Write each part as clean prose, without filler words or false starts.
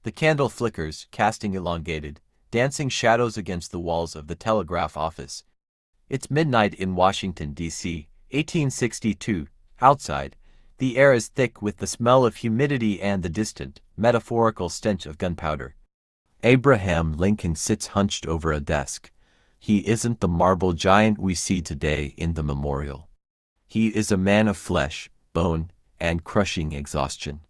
The candle flickers, casting elongated, dancing shadows against the walls of the telegraph office. It's midnight in Washington, D.C., 1862. Outside, the air is thick with the smell of humidity and the distant, metaphorical stench of gunpowder. Abraham Lincoln sits hunched over a desk. He isn't the marble giant we see today in the memorial. He is a man of flesh, bone, and crushing exhaustion.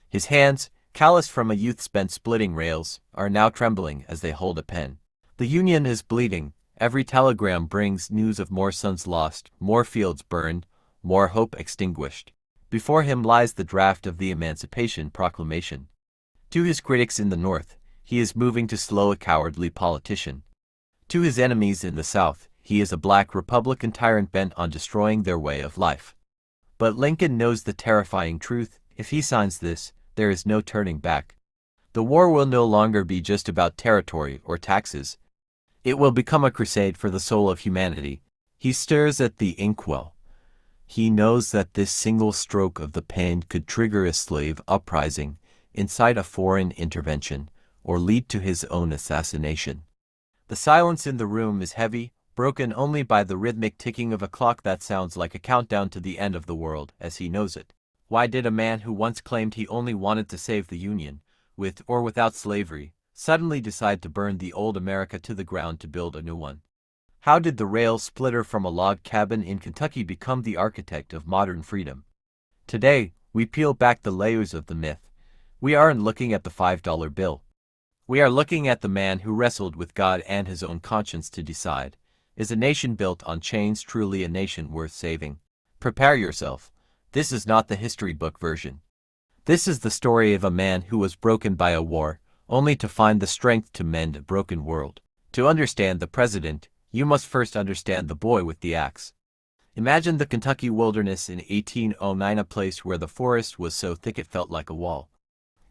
His hands, calloused from a youth spent splitting rails, are now trembling as they hold a pen. The Union is bleeding. Every telegram brings news of more sons lost, more fields burned, more hope extinguished. Before him lies the draft of the Emancipation Proclamation. To his critics in the North, he is moving to slow a cowardly politician. To his enemies in the South, he is a black Republican tyrant bent on destroying their way of life. But Lincoln knows the terrifying truth: if he signs this, there is no turning back. The war will no longer be just about territory or taxes. It will become a crusade for the soul of humanity. He stares at the inkwell. He knows that this single stroke of the pen could trigger a slave uprising, incite a foreign intervention, or lead to his own assassination. The silence in the room is heavy, broken only by the rhythmic ticking of a clock that sounds like a countdown to the end of the world as he knows it. Why did a man who once claimed he only wanted to save the Union, with or without slavery, suddenly decide to burn the old America to the ground to build a new one? How did the rail splitter from a log cabin in Kentucky become the architect of modern freedom? Today, we peel back the layers of the myth. We aren't looking at the $5 bill. We are looking at the man who wrestled with God and his own conscience to decide, is a nation built on chains truly a nation worth saving? Prepare yourself. This is not the history book version. This is the story of a man who was broken by a war, only to find the strength to mend a broken world. To understand the president, you must first understand the boy with the axe. Imagine the Kentucky wilderness in 1809, a place where the forest was so thick it felt like a wall.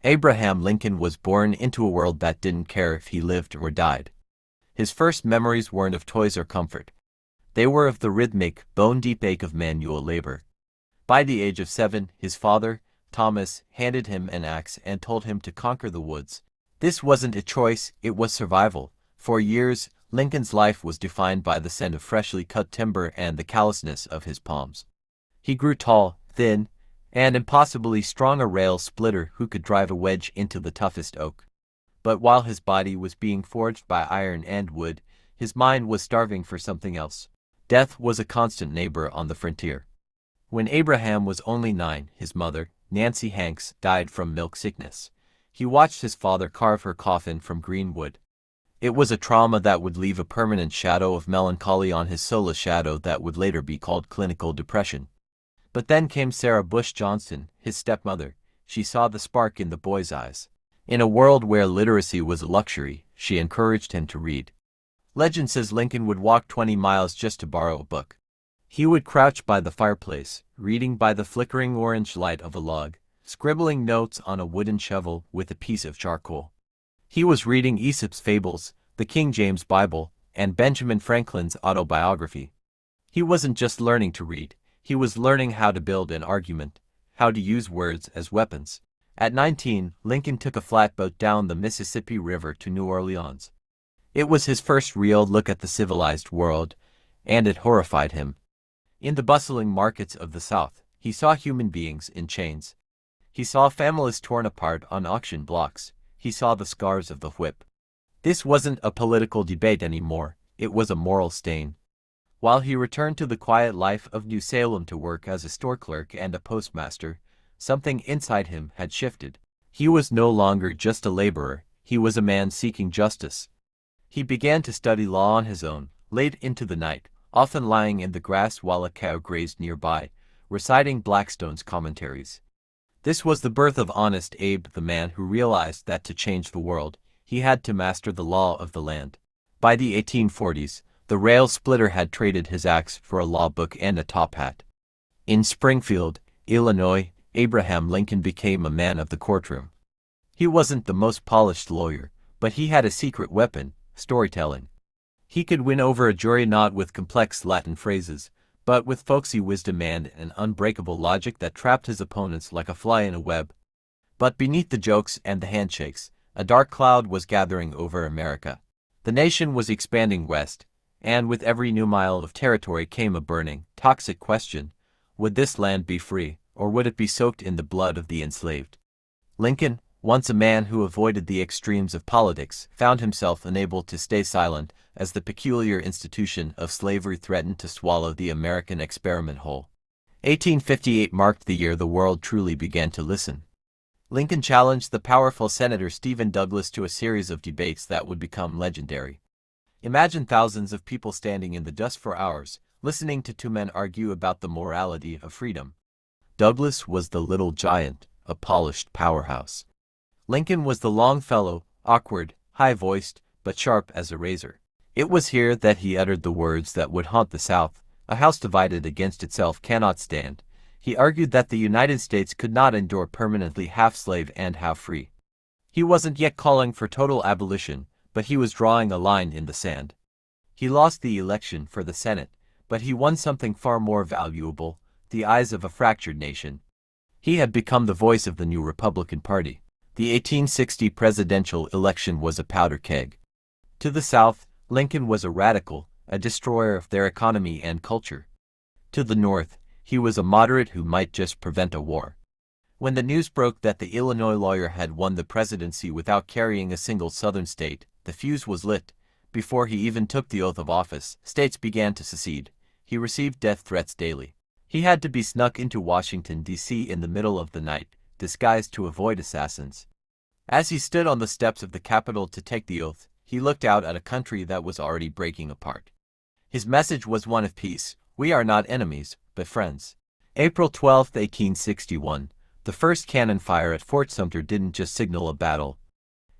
Abraham Lincoln was born into a world that didn't care if he lived or died. His first memories weren't of toys or comfort. They were of the rhythmic, bone-deep ache of manual labor. By the age of 7, his father, Thomas, handed him an axe and told him to conquer the woods. This wasn't a choice, it was survival. For years, Lincoln's life was defined by the scent of freshly cut timber and the callousness of his palms. He grew tall, thin, and impossibly strong, a rail splitter who could drive a wedge into the toughest oak. But while his body was being forged by iron and wood, his mind was starving for something else. Death was a constant neighbor on the frontier. When Abraham was only 9, his mother, Nancy Hanks, died from milk sickness. He watched his father carve her coffin from green wood. It was a trauma that would leave a permanent shadow of melancholy on his soul, a shadow that would later be called clinical depression. But then came Sarah Bush Johnson, his stepmother. She saw the spark in the boy's eyes. In a world where literacy was a luxury, she encouraged him to read. Legend says Lincoln would walk 20 miles just to borrow a book. He would crouch by the fireplace, reading by the flickering orange light of a log, scribbling notes on a wooden shovel with a piece of charcoal. He was reading Aesop's fables, the King James Bible, and Benjamin Franklin's autobiography. He wasn't just learning to read. He was learning how to build an argument, how to use words as weapons. At 19, Lincoln took a flatboat down the Mississippi River to New Orleans. It was his first real look at the civilized world, and it horrified him. In the bustling markets of the South, he saw human beings in chains. He saw families torn apart on auction blocks. He saw the scars of the whip. This wasn't a political debate anymore, it was a moral stain. While he returned to the quiet life of New Salem to work as a store clerk and a postmaster, something inside him had shifted. He was no longer just a laborer, he was a man seeking justice. He began to study law on his own, late into the night, often lying in the grass while a cow grazed nearby, reciting Blackstone's commentaries. This was the birth of Honest Abe, the man who realized that to change the world, he had to master the law of the land. By the 1840s, the rail splitter had traded his axe for a law book and a top hat. In Springfield, Illinois, Abraham Lincoln became a man of the courtroom. He wasn't the most polished lawyer, but he had a secret weapon: storytelling. He could win over a jury not with complex Latin phrases, but with folksy wisdom and an unbreakable logic that trapped his opponents like a fly in a web. But beneath the jokes and the handshakes, A dark cloud was gathering over America. The nation was expanding west, and with every new mile of territory came a burning, toxic question: would this land be free, or would it be soaked in the blood of the enslaved? Lincoln, once a man who avoided the extremes of politics, found himself unable to stay silent as the peculiar institution of slavery threatened to swallow the American experiment whole. 1858 marked the year the world truly began to listen. Lincoln challenged the powerful Senator Stephen Douglas to a series of debates that would become legendary. Imagine thousands of people standing in the dust for hours, listening to two men argue about the morality of freedom. Douglas was the little giant, a polished powerhouse. Lincoln was the long fellow, awkward, high-voiced, but sharp as a razor. It was here that he uttered the words that would haunt the South: "A house divided against itself cannot stand." He argued that the United States could not endure permanently half slave and half free. He wasn't yet calling for total abolition, but he was drawing a line in the sand. He lost the election for the Senate, but he won something far more valuable: the eyes of a fractured nation. He had become the voice of the new Republican Party. The 1860 presidential election was a powder keg. To the South, Lincoln was a radical, a destroyer of their economy and culture. To the North, he was a moderate who might just prevent a war. When the news broke that the Illinois lawyer had won the presidency without carrying a single Southern state, the fuse was lit. Before he even took the oath of office, states began to secede. He received death threats daily. He had to be snuck into Washington, D.C. in the middle of the night, disguised to avoid assassins. As he stood on the steps of the Capitol to take the oath, he looked out at a country that was already breaking apart. His message was one of peace: "We are not enemies, but friends." April 12, 1861, the first cannon fire at Fort Sumter didn't just signal a battle.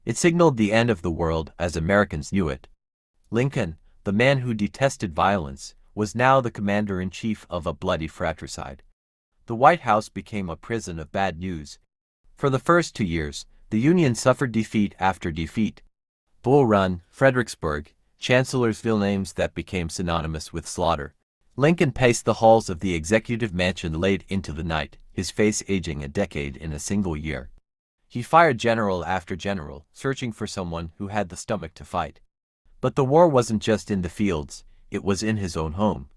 It signaled the end of the world as Americans knew it. Lincoln, the man who detested violence, was now the commander-in-chief of a bloody fratricide. The White House became a prison of bad news. For the first 2 years, the Union suffered defeat after defeat. Bull Run, Fredericksburg, Chancellorsville, names that became synonymous with slaughter. Lincoln paced the halls of the executive mansion late into the night, his face aging a decade in a single year. He fired general after general, searching for someone who had the stomach to fight. But the war wasn't just in the fields, it was in his own home.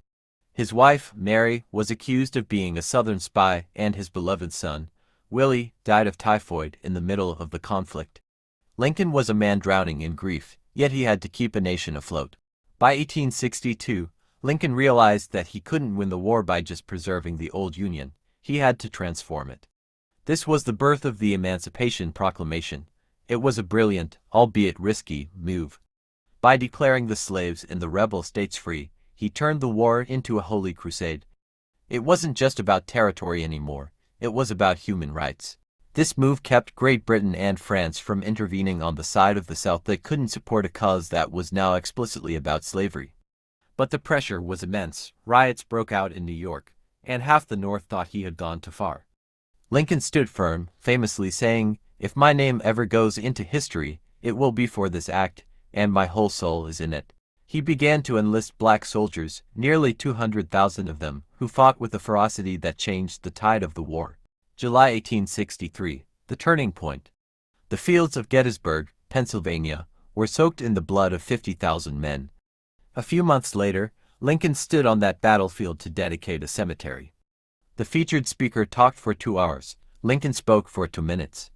His wife, Mary, was accused of being a Southern spy, and his beloved son, Willie, died of typhoid in the middle of the conflict. Lincoln was a man drowning in grief, yet he had to keep a nation afloat. By 1862, Lincoln realized that he couldn't win the war by just preserving the old Union. He had to transform it. This was the birth of the Emancipation Proclamation. It was a brilliant, albeit risky, move. By declaring the slaves in the rebel states free, he turned the war into a holy crusade. It wasn't just about territory anymore, it was about human rights. This move kept Great Britain and France from intervening on the side of the South that couldn't support a cause that was now explicitly about slavery. But the pressure was immense. Riots broke out in New York, and half the North thought he had gone too far. Lincoln stood firm, famously saying, "If my name ever goes into history, it will be for this act, and my whole soul is in it." He began to enlist black soldiers, nearly 200,000 of them, who fought with a ferocity that changed the tide of the war. July 1863, the turning point. The fields of Gettysburg, Pennsylvania, were soaked in the blood of 50,000 men. A few months later, Lincoln stood on that battlefield to dedicate a cemetery. The featured speaker talked for 2 hours. Lincoln spoke for 2 minutes.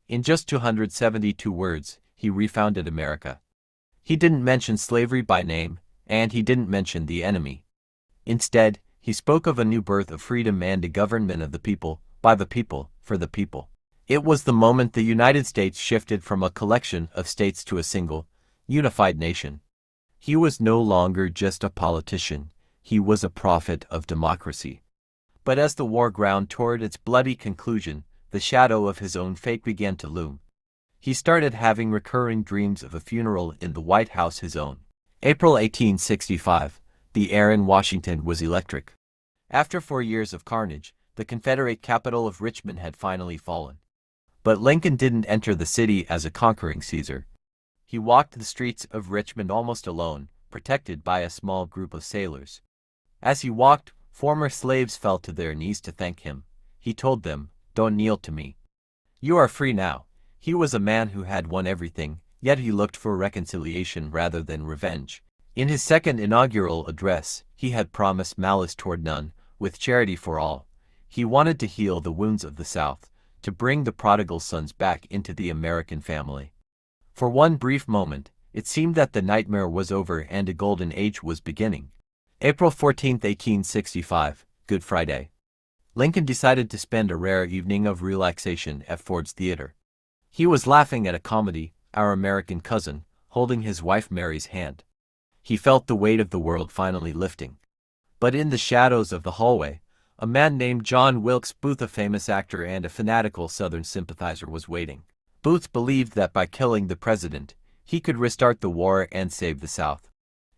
In just 272 words, he refounded America. He didn't mention slavery by name, and he didn't mention the enemy. Instead, he spoke of a new birth of freedom and a government of the people, by the people, for the people. It was the moment the United States shifted from a collection of states to a single, unified nation. He was no longer just a politician, he was a prophet of democracy. But as the war ground toward its bloody conclusion, the shadow of his own fate began to loom. He started having recurring dreams of a funeral in the White House his own. April 1865, the air in Washington was electric. After 4 years of carnage, the Confederate capital of Richmond had finally fallen. But Lincoln didn't enter the city as a conquering Caesar. He walked the streets of Richmond almost alone, protected by a small group of sailors. As he walked, former slaves fell to their knees to thank him. He told them, "Don't kneel to me. You are free now." He was a man who had won everything, yet he looked for reconciliation rather than revenge. In his second inaugural address, he had promised malice toward none, with charity for all. He wanted to heal the wounds of the South, to bring the prodigal sons back into the American family. For one brief moment, it seemed that the nightmare was over and a golden age was beginning. April 14, 1865, Good Friday. Lincoln decided to spend a rare evening of relaxation at Ford's Theater. He was laughing at a comedy, Our American Cousin, holding his wife Mary's hand. He felt the weight of the world finally lifting. But in the shadows of the hallway, a man named John Wilkes Booth, a famous actor and a fanatical Southern sympathizer, was waiting. Booth believed that by killing the president, he could restart the war and save the South.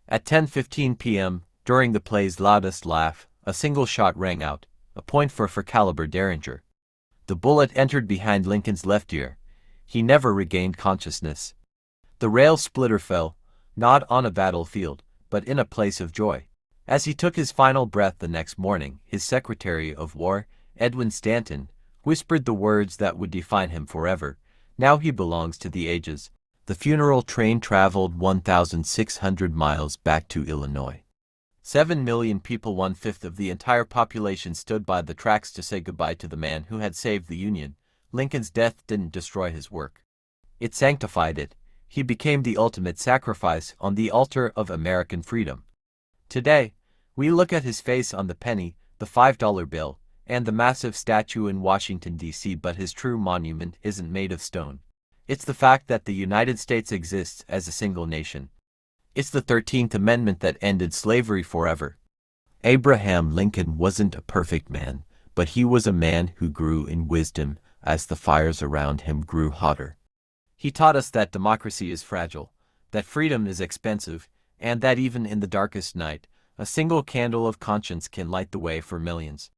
At 10:15 p.m., during the play's loudest laugh, a single shot rang out, a .44 caliber Derringer. The bullet entered behind Lincoln's left ear. He never regained consciousness. The rail splitter fell, not on a battlefield, but in a place of joy. As he took his final breath the next morning, his Secretary of War, Edwin Stanton, whispered the words that would define him forever. Now he belongs to the ages. The funeral train traveled 1,600 miles back to Illinois. 7 million people, 1/5 of the entire population, stood by the tracks to say goodbye to the man who had saved the Union. Lincoln's death didn't destroy his work. It sanctified it. He became the ultimate sacrifice on the altar of American freedom. Today, we look at his face on the penny, the $5 bill, and the massive statue in Washington, D.C., but his true monument isn't made of stone. It's the fact that the United States exists as a single nation. It's the 13th Amendment that ended slavery forever. Abraham Lincoln wasn't a perfect man, but he was a man who grew in wisdom as the fires around him grew hotter. He taught us that democracy is fragile, that freedom is expensive, and that even in the darkest night, a single candle of conscience can light the way for millions.